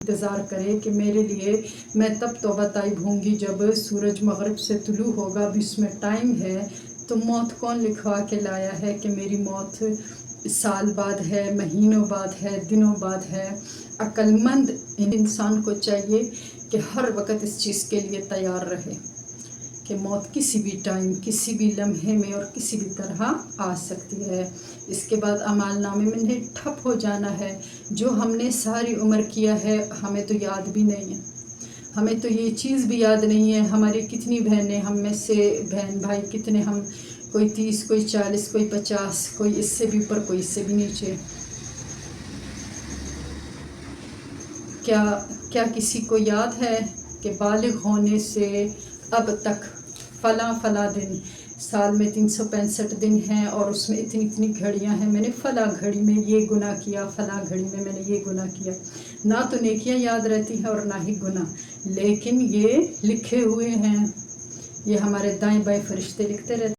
इंतज़ार करे कि मेरे लिए मैं तब तौबा ताइब होंगी जब सूरज मगरिब से तुलू होगा। अब इसमें टाइम है तो मौत कौन लिखवा के लाया है कि मेरी मौत साल बाद है, महीनों बाद है, दिनों बाद है। अक्लमंद इंसान को चाहिए कि हर वक्त इस चीज़ के लिए तैयार रहे कि मौत किसी भी टाइम, किसी भी लम्हे में और किसी भी तरह आ सकती है। इसके बाद अमाल नामे में ठप हो जाना है। जो हमने सारी उम्र किया है हमें तो याद भी नहीं है, हमें तो ये चीज़ भी याद नहीं है हमारी कितनी बहनें, हम में से बहन भाई कितने, हम कोई 30, कोई 40, कोई 50, कोई इससे भी ऊपर, कोई इससे भी नीचे। क्या किसी को याद है कि बालिग होने से अब तक फ़ला दिन, साल में 365 दिन हैं और उसमें इतनी इतनी घड़ियां हैं, मैंने फ़ला घड़ी में ये गुनाह किया, फ़ला घड़ी में मैंने ये गुनाह किया। ना तो नेकियां याद रहती हैं और ना ही गुनाह, लेकिन ये लिखे हुए हैं, ये हमारे दाएं बाएं फरिश्ते लिखते रहते हैं।